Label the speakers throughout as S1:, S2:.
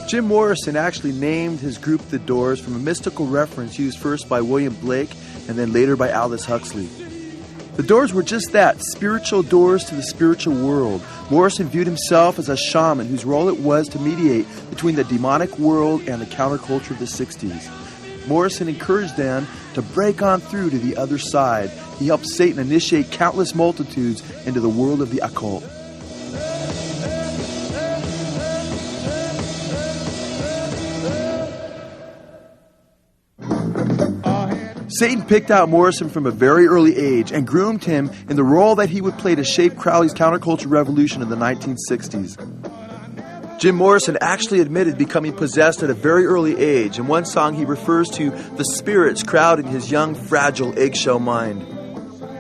S1: Jim Morrison actually named his group The Doors from a mystical reference used first by William Blake and then later by Aldous Huxley. The Doors were just that, spiritual doors to the spiritual world. Morrison viewed himself as a shaman whose role it was to mediate between the demonic world and the counterculture of the 60s. Morrison encouraged them to break on through to the other side. He helped Satan initiate countless multitudes into the world of the occult. Satan picked out Morrison from a very early age and groomed him in the role that he would play to shape Crowley's counterculture revolution in the 1960s. Jim Morrison actually admitted becoming possessed at a very early age. In one song, he refers to the spirits crowding his young, fragile, eggshell mind.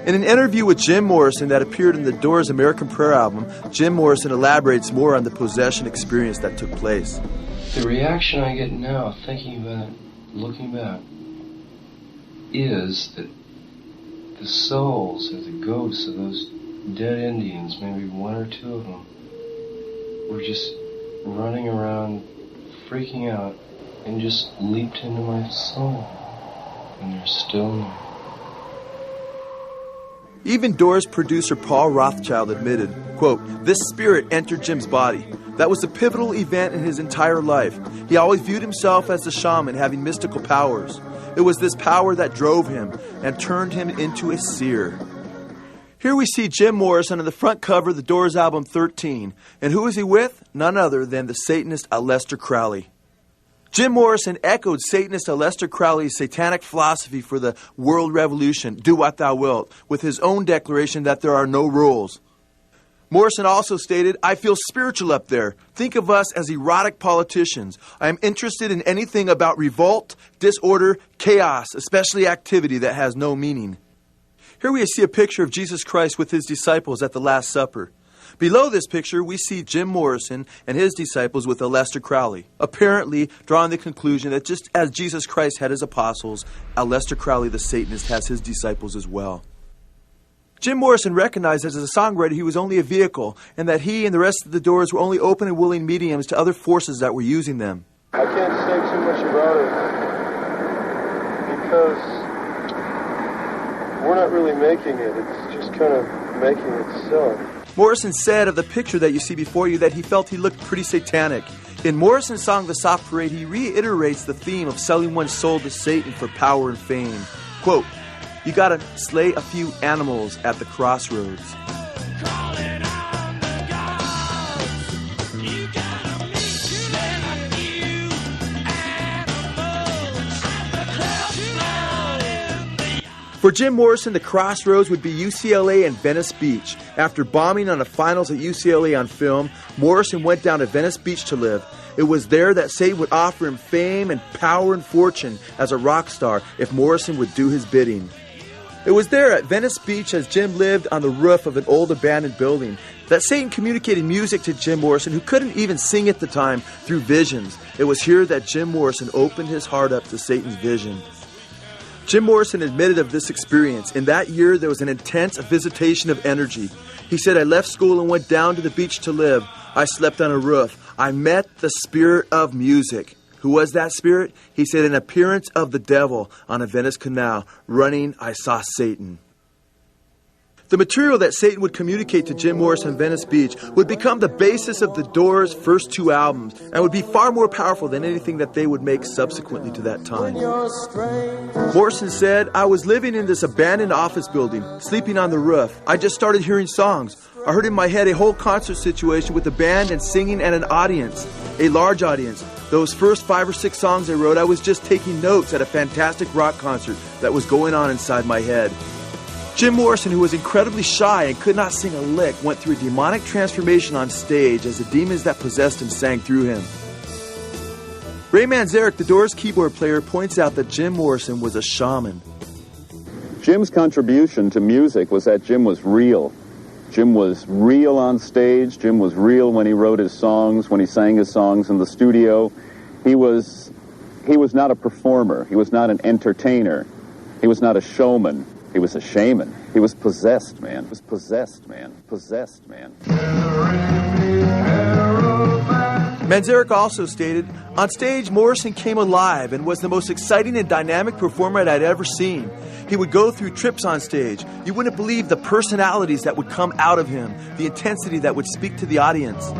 S1: In an interview with Jim Morrison that appeared in the Doors' American Prayer album, Jim Morrison elaborates more on the possession experience that took place.
S2: The reaction I get now, thinking about it, looking back, is that the souls or the ghosts of those dead Indians, maybe one or two of them, were just running around, freaking out, and just leaped into my soul. And they're still there.
S1: Even Doors producer Paul Rothchild admitted, quote, "This spirit entered Jim's body. That was a pivotal event in his entire life. He always viewed himself as a shaman having mystical powers. It was this power that drove him and turned him into a seer." Here we see Jim Morrison on the front cover of the Doors album 13. And who is he with? None other than the Satanist Aleister Crowley. Jim Morrison echoed Satanist Aleister Crowley's satanic philosophy for the world revolution, do what thou wilt, with his own declaration that there are no rules. Morrison also stated, "I feel spiritual up there. Think of us as erotic politicians. I am interested in anything about revolt, disorder, chaos, especially activity that has no meaning." Here we see a picture of Jesus Christ with his disciples at the Last Supper. Below this picture, we see Jim Morrison and his disciples with Aleister Crowley, apparently drawing the conclusion that just as Jesus Christ had his apostles, Aleister Crowley the Satanist has his disciples as well. Jim Morrison recognized that as a songwriter he was only a vehicle, and that he and the rest of the Doors were only open and willing mediums to other forces that were using them.
S3: I can't say too much about it because we're not really making it. It's just kind of making itself.
S1: Morrison said of the picture that you see before you that he felt he looked pretty satanic. In Morrison's song The Soft Parade, he reiterates the theme of selling one's soul to Satan for power and fame. Quote, "You gotta slay a few animals at the crossroads." For Jim Morrison, the crossroads would be UCLA and Venice Beach. After bombing on the finals at UCLA on film, Morrison went down to Venice Beach to live. It was there that Satan would offer him fame and power and fortune as a rock star if Morrison would do his bidding. It was there at Venice Beach, as Jim lived on the roof of an old abandoned building, that Satan communicated music to Jim Morrison, who couldn't even sing at the time, through visions. It was here that Jim Morrison opened his heart up to Satan's vision. Jim Morrison admitted of this experience. In that year, there was an intense visitation of energy. He said, "I left school and went down to the beach to live. I slept on a roof. I met the spirit of music." Who was that spirit? He said, "An appearance of the devil on a Venice canal. Running, I saw Satan." The material that Satan would communicate to Jim Morrison on Venice Beach would become the basis of the Doors' first two albums and would be far more powerful than anything that they would make subsequently to that time. Morrison said, "I was living in this abandoned office building, sleeping on the roof. I just started hearing songs. I heard in my head a whole concert situation with a band and singing and an audience, a large audience. Those first 5 or 6 songs I wrote, I was just taking notes at a fantastic rock concert that was going on inside my head." Jim Morrison, who was incredibly shy and could not sing a lick, went through a demonic transformation on stage as the demons that possessed him sang through him. Ray Manzarek, the Doors keyboard player, points out that Jim Morrison was a shaman.
S4: Jim's contribution to music was that Jim was real. Jim was real on stage. Jim was real when he wrote his songs, when he sang his songs in the studio. He was not a performer. He was not an entertainer. He was not a showman. He was a shaman. He was possessed, man. He was possessed, man. Possessed, man.
S1: Manzarek also stated, "On stage, Morrison came alive and was the most exciting and dynamic performer I'd ever seen. He would go through trips on stage. You wouldn't believe the personalities that would come out of him, the intensity that would speak to the audience."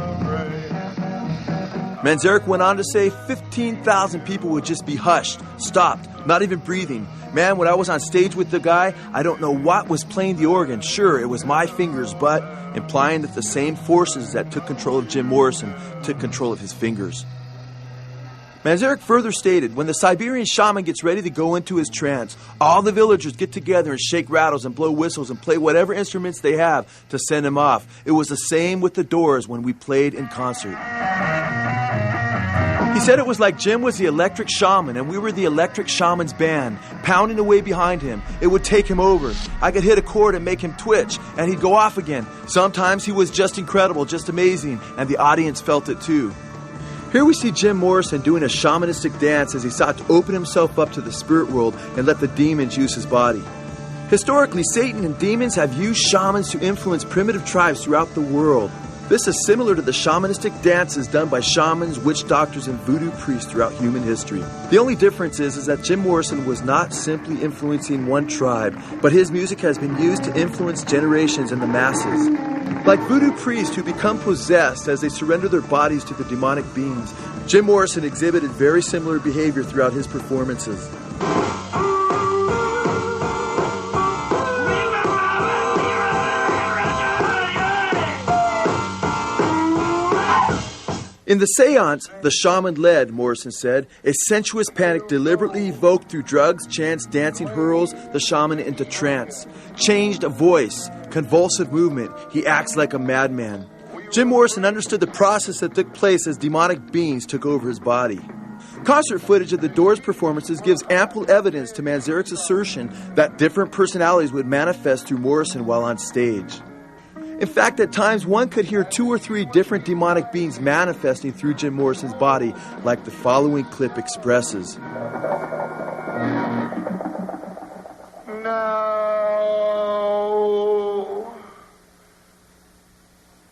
S1: Manzarek went on to say 15,000 people would just be hushed, stopped, not even breathing. "Man, when I was on stage with the guy, I don't know what was playing the organ. Sure, it was my fingers, but," implying that the same forces that took control of Jim Morrison took control of his fingers. Manzarek further stated, "When the Siberian shaman gets ready to go into his trance, all the villagers get together and shake rattles and blow whistles and play whatever instruments they have to send him off. It was the same with the Doors when we played in concert." He said it was like Jim was the electric shaman and we were the electric shaman's band, pounding away behind him. It would take him over. I could hit a chord and make him twitch, and he'd go off again. Sometimes he was just incredible, just amazing, and the audience felt it too. Here we see Jim Morrison doing a shamanistic dance as he sought to open himself up to the spirit world and let the demons use his body. Historically, Satan and demons have used shamans to influence primitive tribes throughout the world. This is similar to the shamanistic dances done by shamans, witch doctors, and voodoo priests throughout human history. The only difference is that Jim Morrison was not simply influencing one tribe, but his music has been used to influence generations and the masses. Like voodoo priests who become possessed as they surrender their bodies to the demonic beings, Jim Morrison exhibited very similar behavior throughout his performances. In the seance, the shaman led, Morrison said, a sensuous panic deliberately evoked through drugs, chants, dancing hurls the shaman into trance. Changed voice, convulsive movement, he acts like a madman. Jim Morrison understood the process that took place as demonic beings took over his body. Concert footage of the Doors performances gives ample evidence to Manzarek's assertion that different personalities would manifest through Morrison while on stage. In fact, at times one could hear 2 or 3 different demonic beings manifesting through Jim Morrison's body, like the following clip expresses.
S5: No.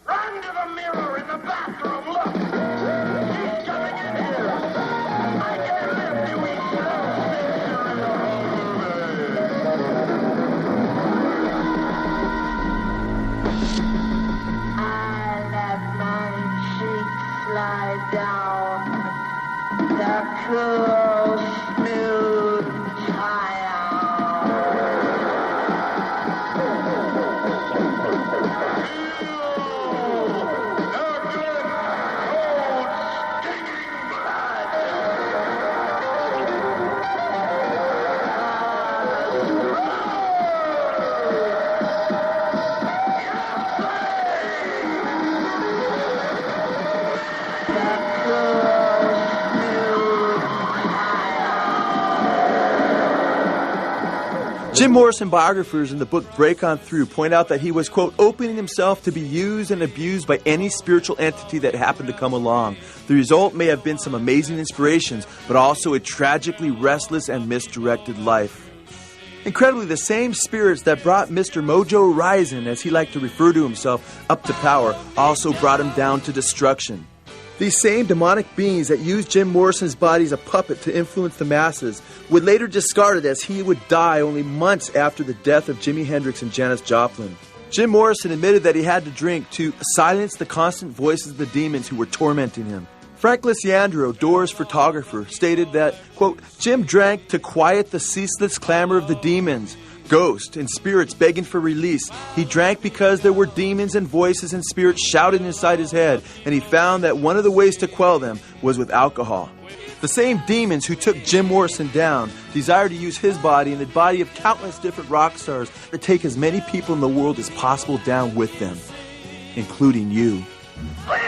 S5: Run to the mirror in the bathroom, look. He's coming in here. I can't lift you, he's so slide down the cool, smooth tile.
S1: Jim Morrison biographers in the book Break On Through point out that he was, quote, opening himself to be used and abused by any spiritual entity that happened to come along. The result may have been some amazing inspirations, but also a tragically restless and misdirected life. Incredibly, the same spirits that brought Mr. Mojo Rising, as he liked to refer to himself, up to power, also brought him down to destruction. These same demonic beings that used Jim Morrison's body as a puppet to influence the masses would later discard it as he would die only months after the death of Jimi Hendrix and Janis Joplin. Jim Morrison admitted that he had to drink to silence the constant voices of the demons who were tormenting him. Frank Lisiandro, Doors photographer, stated that, quote, Jim drank to quiet the ceaseless clamor of the demons, ghosts and spirits begging for release. He drank because there were demons and voices and spirits shouting inside his head, and he found that one of the ways to quell them was with alcohol. The same demons who took Jim Morrison down desired to use his body and the body of countless different rock stars to take as many people in the world as possible down with them, including you.
S5: Please